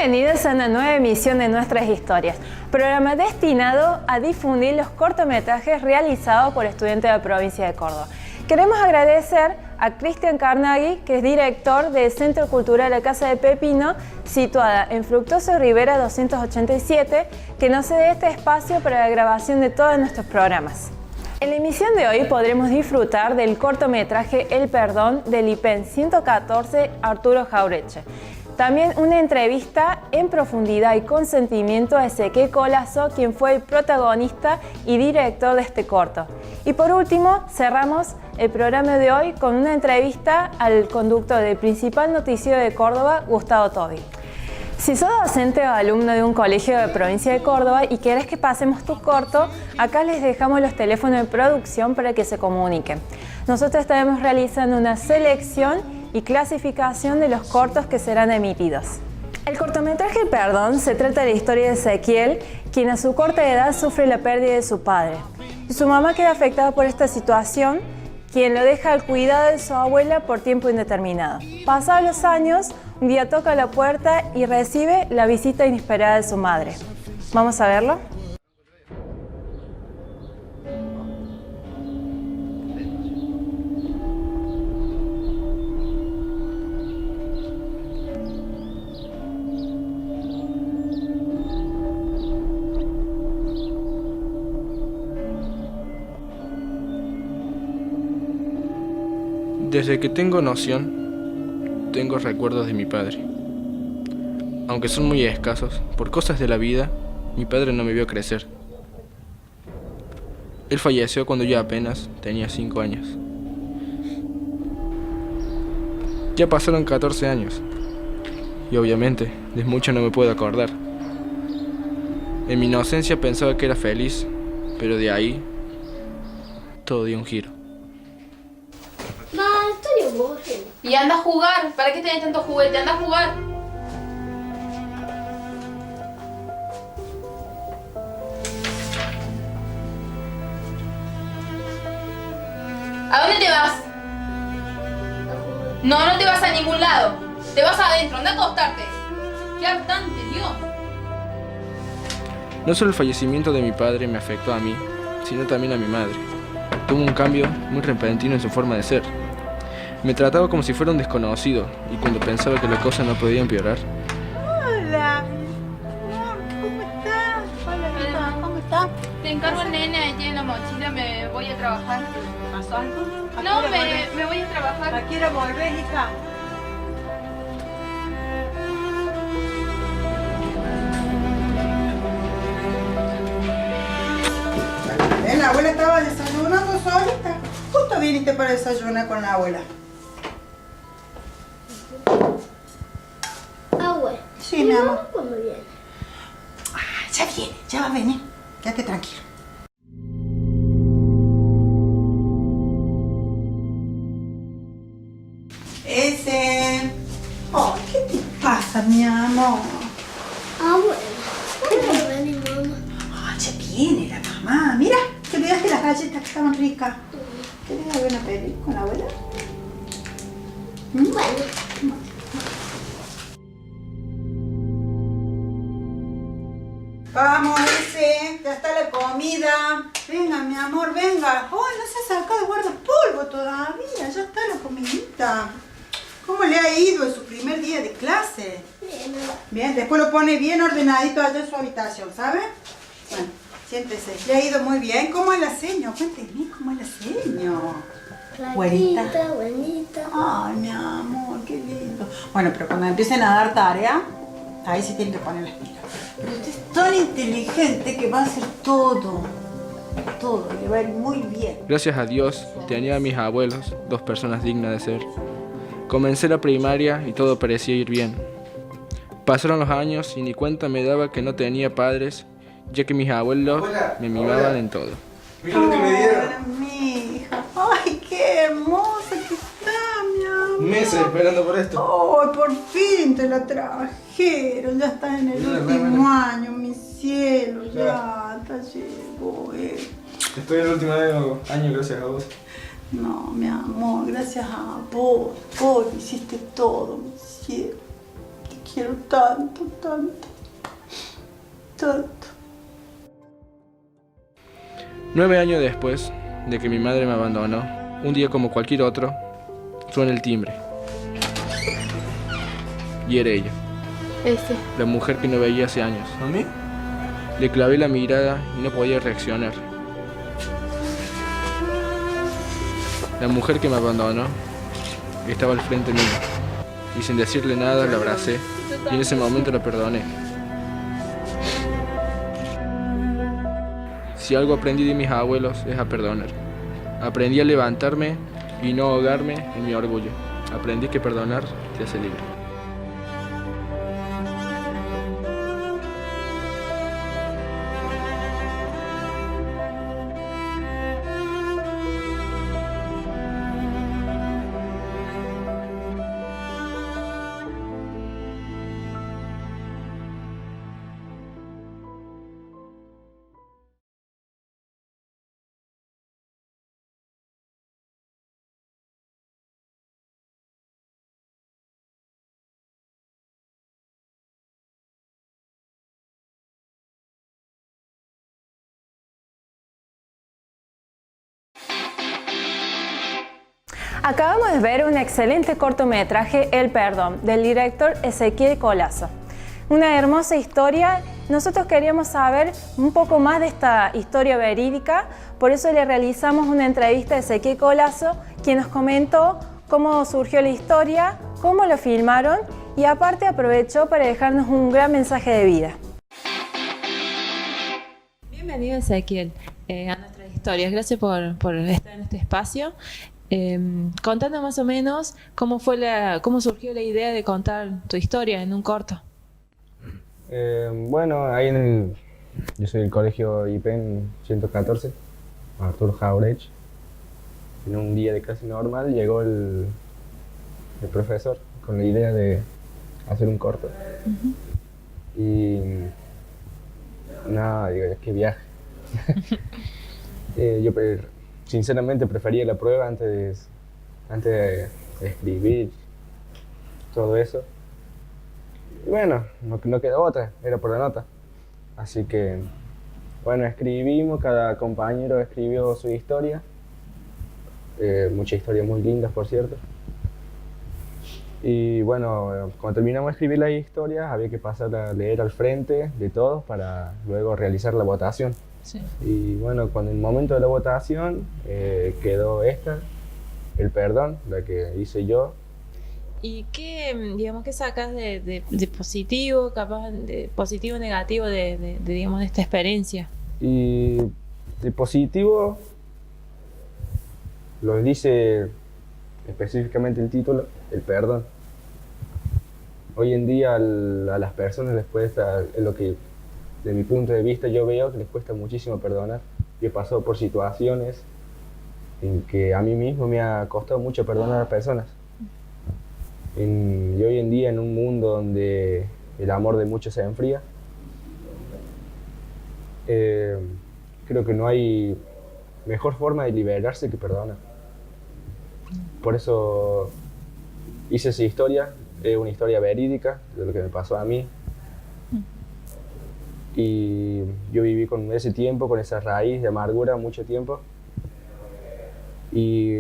Bienvenidos a una nueva emisión de Nuestras Historias, programa destinado a difundir los cortometrajes realizados por estudiantes de la provincia de Córdoba. Queremos agradecer a Cristian Carnaghi, que es director del Centro Cultural La Casa de Pepino, situada en Fructuoso Rivera 287, que nos cede este espacio para la grabación de todos nuestros programas. En la emisión de hoy podremos disfrutar del cortometraje El Perdón del IPEN 114 Arturo Jaureche. También una entrevista en profundidad y con sentimiento a Ezequiel Colazo, quien fue el protagonista y director de este corto. Y por último, cerramos el programa de hoy con una entrevista al conductor del principal noticiero de Córdoba, Gustavo Tobi. Si sos docente o alumno de un colegio de la provincia de Córdoba y querés que pasemos tu corto, acá les dejamos los teléfonos de producción para que se comuniquen. Nosotros estaremos realizando una selección y clasificación de los cortos que serán emitidos. El cortometraje Perdón se trata de la historia de Ezequiel, quien a su corta edad sufre la pérdida de su padre. Y su mamá queda afectada por esta situación, quien lo deja al cuidado de su abuela por tiempo indeterminado. Pasados los años, un día toca la puerta y recibe la visita inesperada de su madre. ¿Vamos a verlo? Desde que tengo noción, tengo recuerdos de mi padre. Aunque son muy escasos, por cosas de la vida, mi padre no me vio crecer. Él falleció cuando yo apenas tenía 5 años. Ya pasaron 14 años, y obviamente, de mucho no me puedo acordar. En mi inocencia pensaba que era feliz, pero de ahí, todo dio un giro. Y anda a jugar. ¿Para qué tenés tanto juguete? Anda a jugar. ¿A dónde te vas? No te vas a ningún lado. Te vas adentro. Anda a acostarte. Qué hartante, Dios. No solo el fallecimiento de mi padre me afectó a mí, sino también a mi madre. Tuvo un cambio muy repentino en su forma de ser. Me trataba como si fuera un desconocido, y cuando pensaba que la cosa no podía empeorar. Hola, amor, ¿cómo estás? Hola, hija, ¿cómo estás? Te encargo el nene allí en la mochila, me voy a trabajar. ¿Pasó algo? No, me voy a trabajar. ¿A qué hora volvés, hija? La abuela estaba desayunando solita. Justo viniste para desayunar con la abuela. Abuela. Sí, mi amor. ¿Cuándo viene? Ya viene, ya va a venir. Quédate tranquilo. Oh, ¿qué te pasa, mi amor? Abuela. ¿Cuándo va a venir mamá? Ya viene la mamá. Mira, te olvidaste las galletas que estaban ricas. ¿Querés ver una peli con la abuela? Bueno. Vamos, ya está la comida. Venga, mi amor, venga. Oh, no se ha sacado de guardapolvo todavía. Ya está la comidita. ¿Cómo le ha ido en su primer día de clase? Bien, Bien, después lo pone bien ordenadito allá en su habitación, ¿sabe? Bueno, siéntese. Le ha ido muy bien. ¿Cómo es la seño? Cuénteme, ¿cómo es la seño? Güerita. Buenita. Ay, mi amor, qué lindo. Bueno, pero cuando empiecen a dar tarea, ahí sí tienen que poner las pilas. Pero usted es tan inteligente que va a hacer todo. Todo, y le va a ir muy bien. Gracias a Dios, tenía a mis abuelos, 2 personas dignas de ser. Comencé la primaria y todo parecía ir bien. Pasaron los años y ni cuenta me daba que no tenía padres, ya que mis abuelos me mimaban en todo. Mira lo que me dieron. Mi hija. Ay, qué hermosa que está, mi amor. Meses esperando por esto. Ay, por fin te la trajeron. Ya estás en el último año, mi cielo. Ya llegó. Estoy en el último año gracias a vos. No, mi amor, gracias a vos. Vos hiciste todo, mi cielo. Te quiero tanto, tanto, tanto. 9 años después de que mi madre me abandonó, un día como cualquier otro, suena el timbre. Y era ella, la mujer que no veía hace años. ¿A mí? Le clavé la mirada y no podía reaccionar. La mujer que me abandonó estaba al frente mío y sin decirle nada la abracé y en ese momento la perdoné. Si algo aprendí de mis abuelos es a perdonar. Aprendí a levantarme y no ahogarme en mi orgullo. Aprendí que perdonar te hace libre. Acabamos de ver un excelente cortometraje, El Perdón, del director Ezequiel Colazo. Una hermosa historia. Nosotros queríamos saber un poco más de esta historia verídica, por eso le realizamos una entrevista a Ezequiel Colazo, quien nos comentó cómo surgió la historia, cómo lo filmaron y aparte aprovechó para dejarnos un gran mensaje de vida. Bienvenido, Ezequiel, a nuestras historias. Gracias por estar en este espacio. Contando más o menos cómo surgió la idea de contar tu historia en un corto. Bueno, yo soy del colegio IPEN 114, Arturo Jauregui. En un día de clase normal llegó el profesor con la idea de hacer un corto. Y no, digo, qué viaje. Yo sinceramente prefería la prueba antes de escribir todo eso. Y bueno, no quedó otra, era por la nota. Así que, bueno, escribimos, cada compañero escribió su historia. Muchas historias muy lindas, por cierto. Y bueno, cuando terminamos de escribir las historias, había que pasar a leer al frente de todos para luego realizar la votación. Sí. Y bueno, cuando en el momento de la votación quedó esta, El Perdón, la que hice yo. ¿Y qué sacas de positivo, capaz de positivo o negativo de esta experiencia? Y de positivo, lo dice específicamente el título, El Perdón. Hoy en día a las personas les cuesta, es lo que de mi punto de vista yo veo que les cuesta muchísimo perdonar. Yo he pasado por situaciones en que a mí mismo me ha costado mucho perdonar a las personas. Y hoy en día, en un mundo donde el amor de muchos se enfría, creo que no hay mejor forma de liberarse que perdonar. Por eso hice esa historia, es una historia verídica de lo que me pasó a mí. Y yo viví con ese tiempo, con esa raíz de amargura mucho tiempo. Y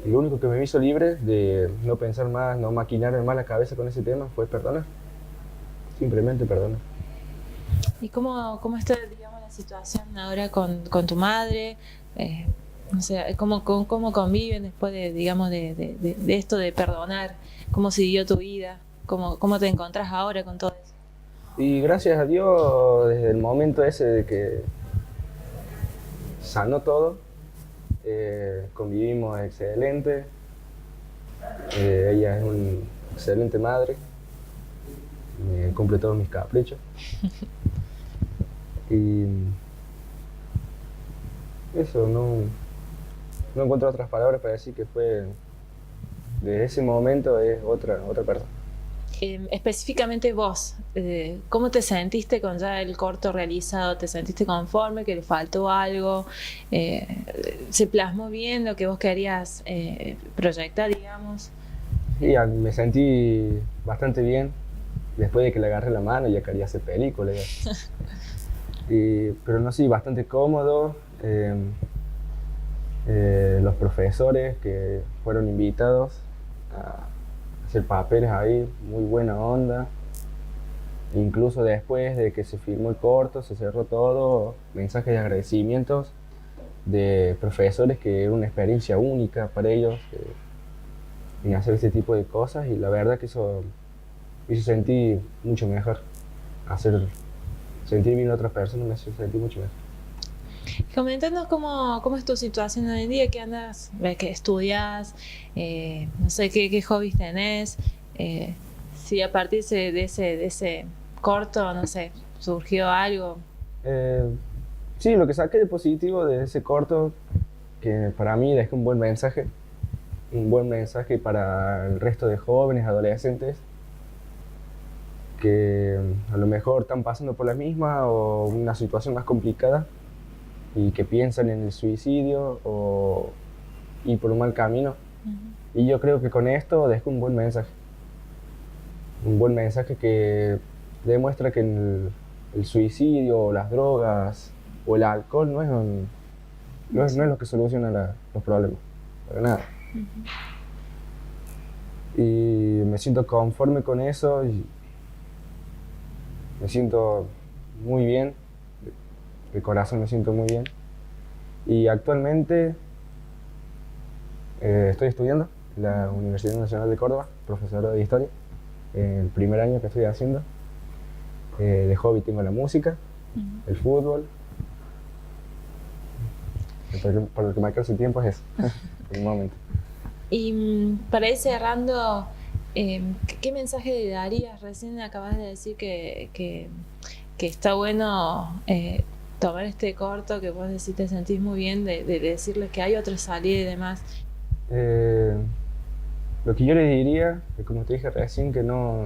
lo único que me hizo libre de no pensar más, no maquinarme más la cabeza con ese tema fue perdonar. Simplemente perdonar. ¿Y cómo está, la situación ahora con tu madre? No sé, ¿cómo conviven después de esto de perdonar? ¿Cómo siguió tu vida? ¿Cómo te encontrás ahora con todo eso? Y gracias a Dios, desde el momento ese de que sanó todo, convivimos excelente. Ella es una excelente madre, me cumple todos mis caprichos. Y eso, no encuentro otras palabras para decir que fue, desde ese momento es otra persona. Específicamente vos, ¿cómo te sentiste con ya el corto realizado? ¿Te sentiste conforme, que le faltó algo? ¿Se plasmó bien lo que vos querías proyectar, digamos? Y me sentí bastante bien después de que le agarré la mano, ya quería hacer película. Ya. Pero no sé, bastante cómodo. Los profesores que fueron invitados a hacer papeles ahí, muy buena onda. Incluso después de que se filmó el corto, se cerró todo, mensajes de agradecimientos de profesores que era una experiencia única para ellos en hacer este tipo de cosas, y la verdad que eso me hizo sentir mucho mejor. Sentir bien a otras personas me hizo sentir mucho mejor. Coméntanos cómo es tu situación hoy en día, qué andas, qué estudias, no sé, qué hobbies tenés, si a partir de ese corto, no sé, surgió algo. Sí, lo que saqué de positivo de ese corto, que para mí dejó un buen mensaje para el resto de jóvenes, adolescentes, que a lo mejor están pasando por la misma o una situación más complicada y que piensan en el suicidio o ir por un mal camino. Y yo creo que con esto dejo un buen mensaje que demuestra que el suicidio o las drogas o el alcohol no es lo que soluciona los problemas, para nada. Y me siento conforme con eso y me siento muy bien, de corazón me siento muy bien. Y actualmente estoy estudiando en la Universidad Nacional de Córdoba, profesor de Historia, el primer año que estoy haciendo. De hobby tengo la música, el fútbol. Por lo que me alcanza el tiempo es eso, por el momento. Y para ir cerrando, ¿qué mensaje le darías? Recién acabas de decir que está bueno tomar este corto, que vos decís te sentís muy bien de decirles que hay otra salida y demás. Lo que yo les diría, es como te dije recién, que no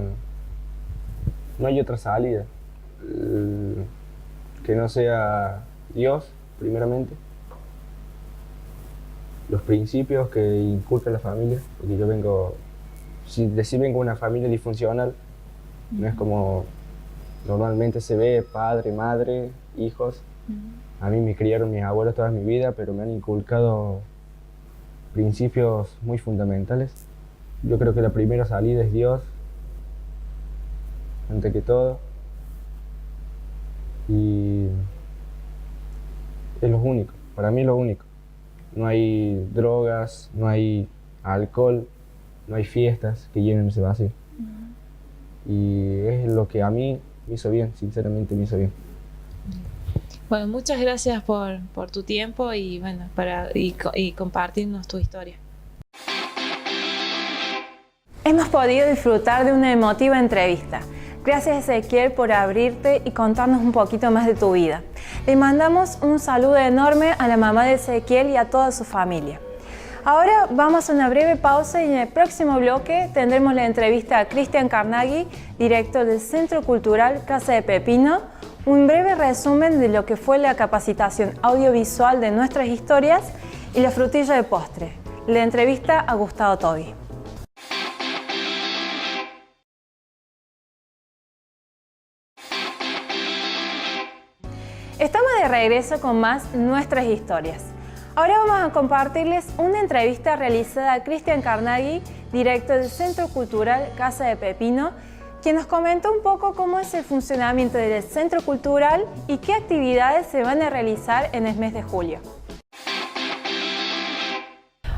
hay otra salida. Que no sea Dios, primeramente. Los principios que inculca la familia, porque yo vengo de una familia disfuncional, no es como normalmente se ve, padre, madre, hijos. A mí me criaron mis abuelos toda mi vida, pero me han inculcado principios muy fundamentales. Yo creo que la primera salida es Dios, antes que todo. Y es lo único, para mí es lo único. No hay drogas, no hay alcohol, no hay fiestas que llenen ese vacío. Y es lo que a mí me hizo bien, sinceramente me hizo bien. Bueno, muchas gracias por tu tiempo y bueno, y compartirnos tu historia. Hemos podido disfrutar de una emotiva entrevista. Gracias, Ezequiel, por abrirte y contarnos un poquito más de tu vida. Le mandamos un saludo enorme a la mamá de Ezequiel y a toda su familia. Ahora vamos a una breve pausa y en el próximo bloque tendremos la entrevista a Cristian Carnaghi, director del Centro Cultural Casa de Pepino, un breve resumen de lo que fue la capacitación audiovisual de nuestras historias y la frutilla de postre. La entrevista a Gustavo Tobi. Estamos de regreso con más Nuestras Historias. Ahora vamos a compartirles una entrevista realizada a Cristian Carnaghi, director del Centro Cultural Casa de Pepino, quien nos comentó un poco cómo es el funcionamiento del Centro Cultural y qué actividades se van a realizar en el mes de julio.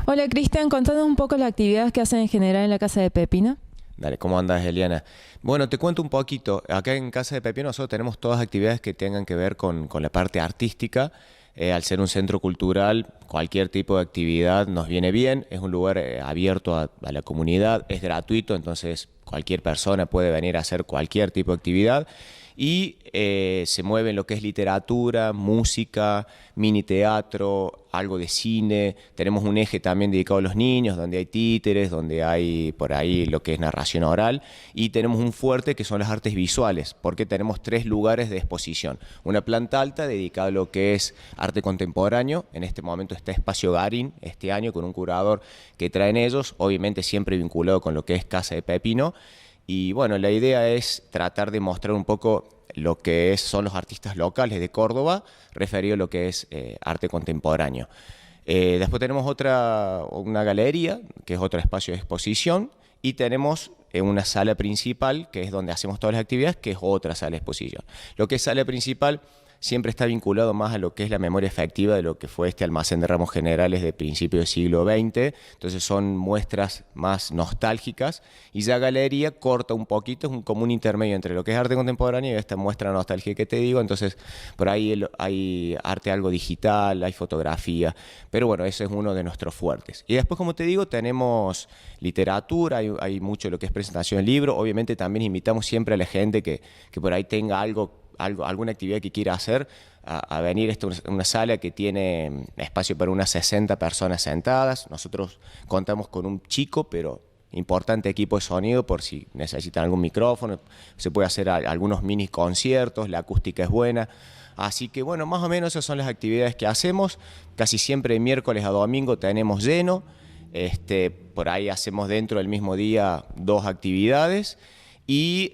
Hola Cristian, contanos un poco las actividades que hacen en general en la Casa de Pepino. Dale, ¿cómo andas, Eliana? Bueno, te cuento un poquito. Acá en Casa de Pepino nosotros tenemos todas actividades que tengan que ver con la parte artística. Al ser un centro cultural, cualquier tipo de actividad nos viene bien. Es un lugar abierto a la comunidad, es gratuito, entonces cualquier persona puede venir a hacer cualquier tipo de actividad. y se mueve en lo que es literatura, música, mini teatro, algo de cine. Tenemos un eje también dedicado a los niños, donde hay títeres, donde hay por ahí lo que es narración oral, y tenemos un fuerte que son las artes visuales, porque tenemos 3 lugares de exposición. Una planta alta dedicada a lo que es arte contemporáneo. En este momento está Espacio Garín, este año, con un curador que traen ellos, obviamente siempre vinculado con lo que es Casa de Pepino. Y bueno, la idea es tratar de mostrar un poco lo que son los artistas locales de Córdoba, referido a lo que es arte contemporáneo. Después tenemos una galería, que es otro espacio de exposición, y tenemos una sala principal, que es donde hacemos todas las actividades, que es otra sala de exposición. Lo que es sala principal siempre está vinculado más a lo que es la memoria efectiva de lo que fue este almacén de ramos generales de principios del siglo XX, entonces son muestras más nostálgicas, y ya galería corta un poquito, es como un intermedio entre lo que es arte contemporáneo y esta muestra nostálgica que te digo. Entonces por ahí hay arte algo digital, hay fotografía, pero bueno, ese es uno de nuestros fuertes. Y después, como te digo, tenemos literatura, hay mucho lo que es presentación de libros. Obviamente también invitamos siempre a la gente que por ahí tenga alguna actividad que quiera hacer, a venir. Esta es una sala que tiene espacio para unas 60 personas sentadas. Nosotros contamos con un chico pero importante equipo de sonido por si necesitan algún micrófono. Se puede hacer algunos mini conciertos, la acústica es buena. Así que bueno, más o menos esas son las actividades que hacemos. Casi siempre de miércoles a domingo tenemos lleno. Por ahí hacemos dentro del mismo día 2 actividades. Y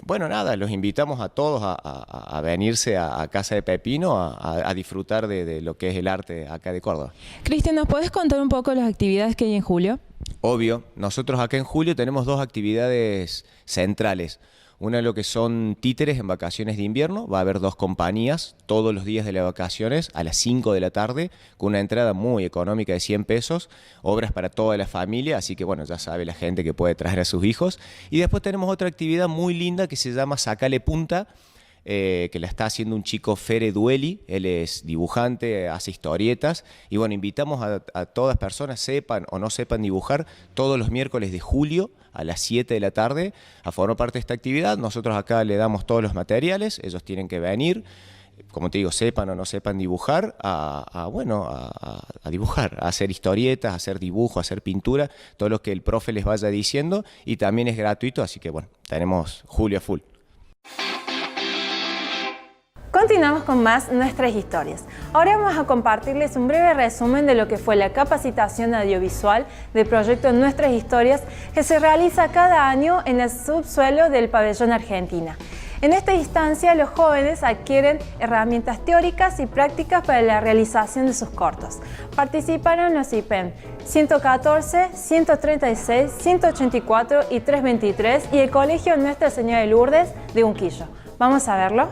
bueno, nada, los invitamos a todos a venirse a Casa de Pepino a disfrutar de lo que es el arte acá de Córdoba. Cristian, ¿nos podés contar un poco las actividades que hay en julio? Obvio, nosotros acá en julio tenemos 2 actividades centrales. Una es lo que son títeres en vacaciones de invierno. Va a haber 2 compañías todos los días de las vacaciones a las 5 de la tarde con una entrada muy económica de 100 pesos, obras para toda la familia, así que bueno, ya sabe la gente que puede traer a sus hijos. Y después tenemos otra actividad muy linda que se llama Sacale Punta, que la está haciendo un chico, Fere Dueli. Él es dibujante, hace historietas, y bueno, invitamos a todas personas, sepan o no sepan dibujar, todos los miércoles de julio a las 7 de la tarde a formar parte de esta actividad. Nosotros acá le damos todos los materiales, ellos tienen que venir, como te digo, sepan o no sepan dibujar, a dibujar, a hacer historietas, a hacer dibujo, a hacer pintura, todo lo que el profe les vaya diciendo, y también es gratuito, así que bueno, tenemos julio a full. Continuamos con más nuestras historias. Ahora vamos a compartirles un breve resumen de lo que fue la capacitación audiovisual del proyecto Nuestras Historias, que se realiza cada año en el subsuelo del Pabellón Argentina. En esta instancia, los jóvenes adquieren herramientas teóricas y prácticas para la realización de sus cortos. Participaron los IPEM 114, 136, 184 y 323 y el Colegio Nuestra Señora de Lourdes de Unquillo. ¿Vamos a verlo?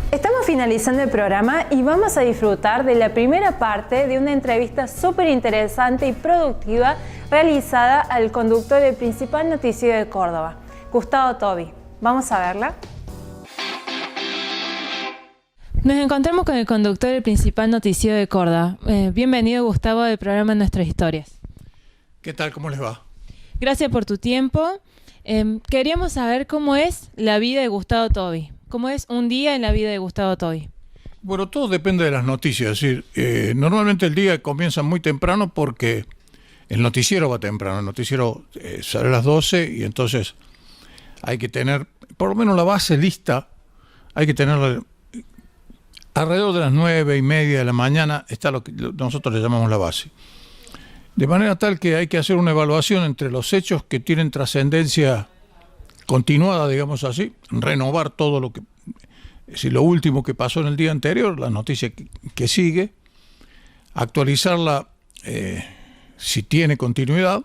Estamos finalizando el programa y vamos a disfrutar de la primera parte de una entrevista súper interesante y productiva realizada al conductor del principal noticiero de Córdoba, Gustavo Tobi. ¿Vamos a verla? Nos encontramos con el conductor del principal noticiero de Córdoba. Bienvenido, Gustavo, al programa Nuestras Historias. ¿Qué tal? ¿Cómo les va? Gracias por tu tiempo. Queríamos saber cómo es la vida de Gustavo Tobi. ¿Cómo es un día en la vida de Gustavo Tobi? Bueno, todo depende de las noticias. Es decir, normalmente el día comienza muy temprano porque el noticiero va temprano. El noticiero sale a las 12 y entonces hay que tener, por lo menos la base lista, hay que tenerla alrededor de las 9:30 de la mañana, está lo que nosotros le llamamos la base. De manera tal que hay que hacer una evaluación entre los hechos que tienen trascendencia continuada, digamos así, renovar todo lo que, es decir, lo último que pasó en el día anterior, la noticia que sigue, actualizarla si tiene continuidad,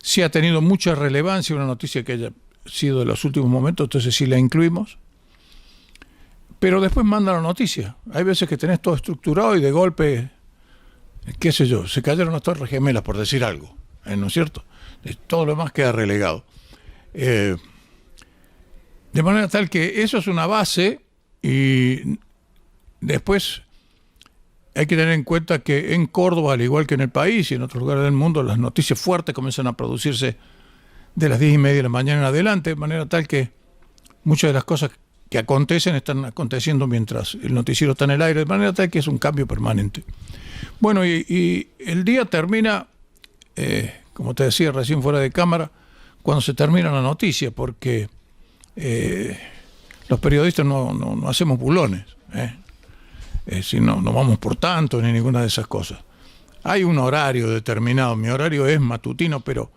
si ha tenido mucha relevancia una noticia que haya sido de los últimos momentos, entonces sí la incluimos, pero después manda la noticia. Hay veces que tenés todo estructurado y de golpe, qué sé yo, se cayeron las Torres Gemelas, por decir algo, ¿no es cierto? Todo lo demás queda relegado. De manera tal que eso es una base y después hay que tener en cuenta que en Córdoba, al igual que en el país y en otros lugares del mundo, las noticias fuertes comienzan a producirse de las 10:30 de la mañana en adelante, de manera tal que muchas de las cosas que acontecen están aconteciendo mientras el noticiero está en el aire, de manera tal que es un cambio permanente. Bueno, y el día termina, como te decía recién fuera de cámara, cuando se termina la noticia, porque los periodistas no hacemos bulones, si no vamos por tanto ni ninguna de esas cosas. Hay un horario determinado, mi horario es matutino, pero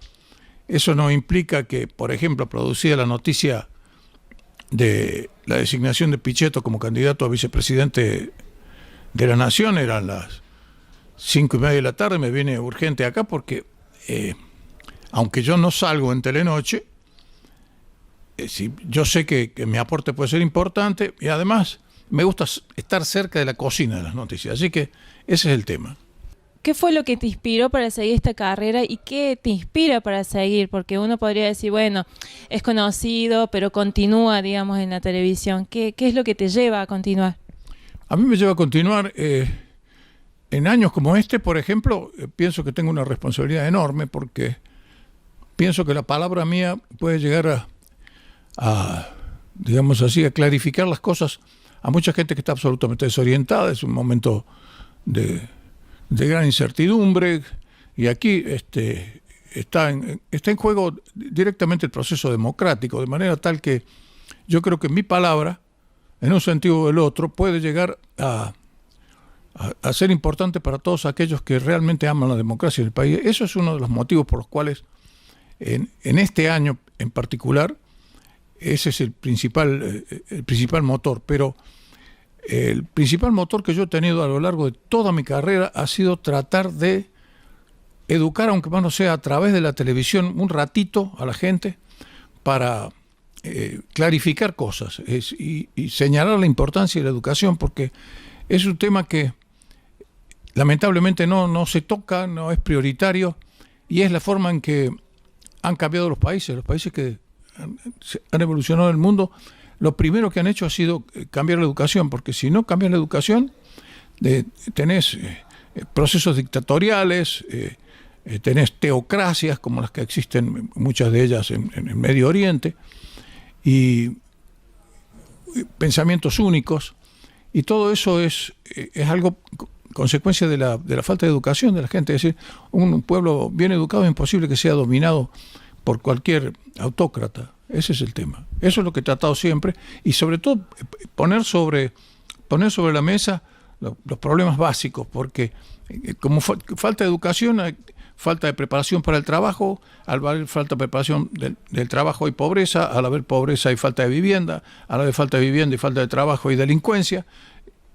eso no implica que, por ejemplo, producida la noticia de la designación de Pichetto como candidato a vicepresidente de la Nación, eran las 5:30 de la tarde, me viene urgente acá porque, aunque yo no salgo en Telenoche, yo sé que mi aporte puede ser importante y además me gusta estar cerca de la cocina de las noticias, así que ese es el tema. ¿Qué fue lo que te inspiró para seguir esta carrera y qué te inspira para seguir? Porque uno podría decir, bueno, es conocido, pero continúa, digamos, en la televisión. ¿Qué es lo que te lleva a continuar? A mí me lleva a continuar, en años como este, por ejemplo, pienso que tengo una responsabilidad enorme porque pienso que la palabra mía puede llegar a digamos así, a clarificar las cosas a mucha gente que está absolutamente desorientada. Es un momento de gran incertidumbre y aquí está en juego directamente el proceso democrático, de manera tal que yo creo que mi palabra, en un sentido o el otro, puede llegar a ser importante para todos aquellos que realmente aman la democracia en el país. Eso es uno de los motivos por los cuales en este año en particular ese es el principal motor, pero el principal motor que yo he tenido a lo largo de toda mi carrera ha sido tratar de educar, aunque más no sea a través de la televisión, un ratito a la gente para clarificar cosas y señalar la importancia de la educación, porque es un tema que lamentablemente no se toca, no es prioritario, y es la forma en que han cambiado los países que han evolucionado en el mundo. Lo primero que han hecho ha sido cambiar la educación, porque si no cambias la educación, tenés procesos dictatoriales, tenés teocracias como las que existen, muchas de ellas en el Medio Oriente, y pensamientos únicos, y todo eso es algo consecuencia de la falta de educación de la gente. Es decir, un pueblo bien educado es imposible que sea dominado por cualquier autócrata. Ese es el tema. Eso es lo que he tratado siempre, y sobre todo poner sobre la mesa los problemas básicos, porque como falta de educación, hay falta de preparación para el trabajo. Al haber falta de preparación del trabajo hay pobreza, al haber pobreza hay falta de vivienda, al haber falta de vivienda y falta de trabajo hay delincuencia.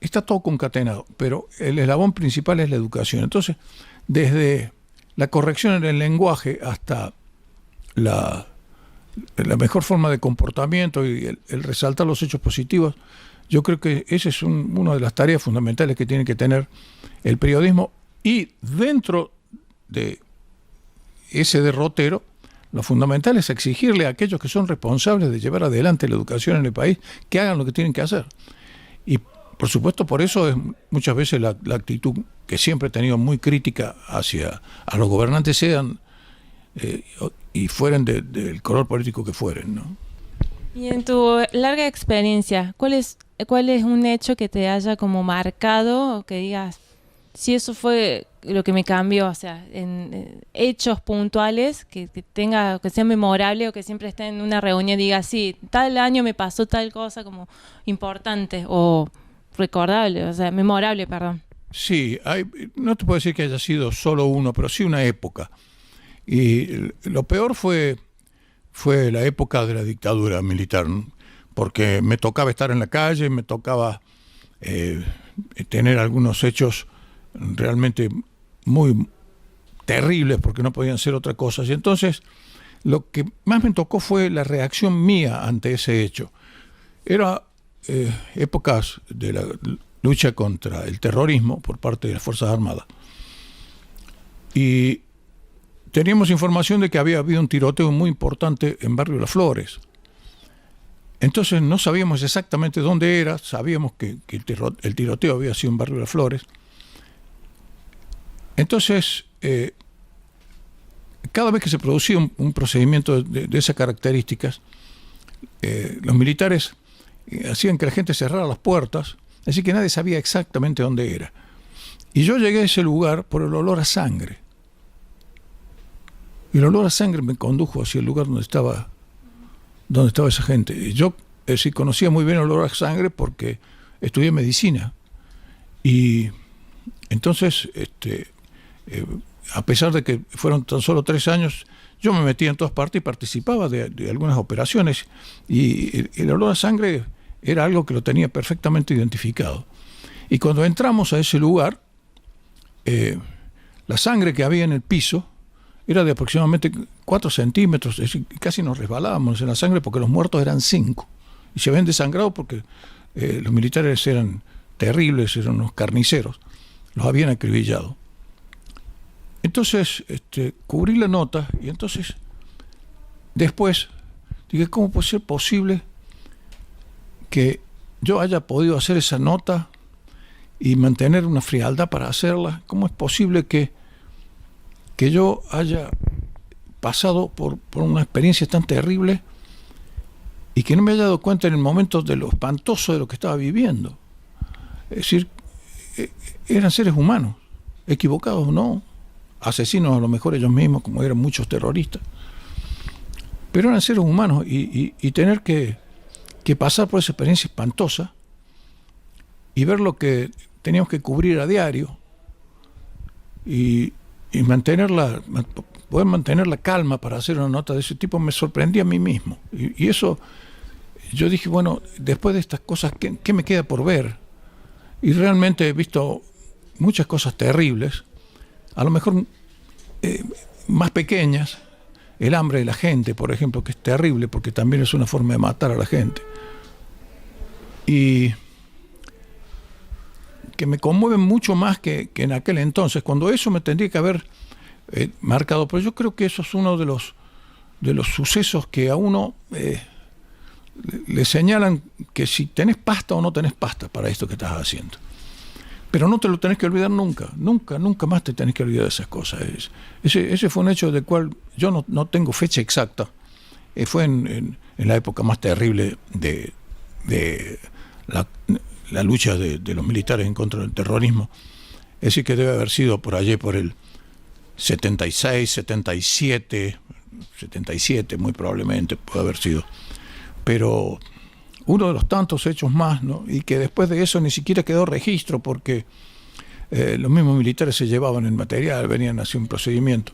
Está todo concatenado, pero el eslabón principal es la educación. Entonces, desde la corrección en el lenguaje hasta la mejor forma de comportamiento y el resaltar los hechos positivos, yo creo que esa es una de las tareas fundamentales que tiene que tener el periodismo, y dentro de ese derrotero, lo fundamental es exigirle a aquellos que son responsables de llevar adelante la educación en el país que hagan lo que tienen que hacer. Y por supuesto, por eso es muchas veces la actitud que siempre he tenido muy crítica hacia a los gobernantes, sean y fueren del color político que fueren, ¿no? Y en tu larga experiencia, ¿cuál es un hecho que te haya como marcado o que digas, si eso fue lo que me cambió, o sea, en hechos puntuales que sea memorable o que siempre esté en una reunión y diga, sí, tal año me pasó tal cosa como importante o recordable, o sea, memorable, perdón? Sí, no te puedo decir que haya sido solo uno, pero sí una época. Y lo peor fue la época de la dictadura militar, ¿no? Porque me tocaba estar en la calle, me tocaba tener algunos hechos realmente muy terribles porque no podían ser otra cosa. Y entonces lo que más me tocó fue la reacción mía ante ese hecho. Era épocas de la lucha contra el terrorismo por parte de las Fuerzas Armadas. Y teníamos información de que había habido un tiroteo muy importante en Barrio Las Flores. Entonces no sabíamos exactamente dónde era, sabíamos que el tiroteo había sido en Barrio Las Flores. Entonces, cada vez que se producía un procedimiento de esas características, los militares hacían que la gente cerrara las puertas, así que nadie sabía exactamente dónde era. Y yo llegué a ese lugar por el olor a sangre. Y el olor a sangre me condujo hacia el lugar donde estaba esa gente. Y yo sí conocía muy bien el olor a sangre porque estudié medicina. Y entonces, a pesar de que fueron tan solo 3 años, yo me metía en todas partes y participaba de algunas operaciones. Y el olor a sangre era algo que lo tenía perfectamente identificado. Y cuando entramos a ese lugar, la sangre que había en el piso era de aproximadamente 4 centímetros, es decir, casi nos resbalábamos en la sangre porque los muertos eran 5 y se habían desangrado porque los militares eran terribles, eran unos carniceros, los habían acribillado. Entonces cubrí la nota y entonces después dije, ¿cómo puede ser posible que yo haya podido hacer esa nota y mantener una frialdad para hacerla? ¿Cómo es posible que yo haya pasado por una experiencia tan terrible y que no me haya dado cuenta en el momento de lo espantoso de lo que estaba viviendo? Es decir, eran seres humanos, equivocados o no, asesinos a lo mejor ellos mismos, como eran muchos terroristas, pero eran seres humanos y tener que pasar por esa experiencia espantosa y ver lo que teníamos que cubrir a diario y poder mantener la calma para hacer una nota de ese tipo, me sorprendía a mí mismo. Y eso, yo dije, bueno, después de estas cosas, ¿qué me queda por ver? Y realmente he visto muchas cosas terribles, a lo mejor más pequeñas, el hambre de la gente, por ejemplo, que es terrible porque también es una forma de matar a la gente. Y que me conmueven mucho más que en aquel entonces, cuando eso me tendría que haber marcado. Pero yo creo que eso es uno de los sucesos que a uno le señalan que si tenés pasta o no tenés pasta para esto que estás haciendo. Pero no te lo tenés que olvidar nunca, nunca más te tenés que olvidar de esas cosas. Ese fue un hecho del cual yo no tengo fecha exacta. Fue en la época más terrible de la lucha de los militares en contra del terrorismo. Es decir, que debe haber sido por allí, por el 76, 77, muy probablemente puede haber sido. Pero uno de los tantos hechos más, ¿no? Y que después de eso ni siquiera quedó registro porque los mismos militares se llevaban el material, venían a hacer un procedimiento.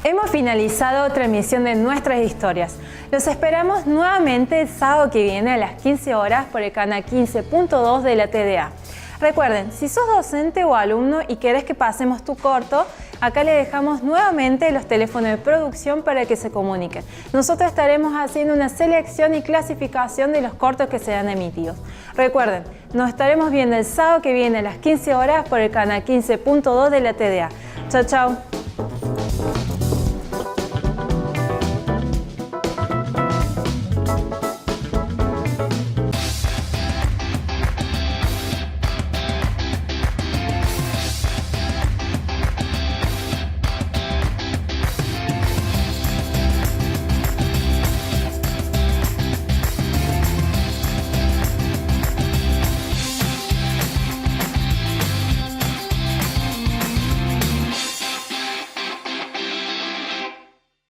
Hemos finalizado otra emisión de Nuestras Historias. Los esperamos nuevamente el sábado que viene a las 15 horas por el canal 15.2 de la TDA. Recuerden, si sos docente o alumno y querés que pasemos tu corto, acá le dejamos nuevamente los teléfonos de producción para que se comuniquen. Nosotros estaremos haciendo una selección y clasificación de los cortos que serán emitidos. Recuerden, nos estaremos viendo el sábado que viene a las 15 horas por el canal 15.2 de la TDA. Chao, chao.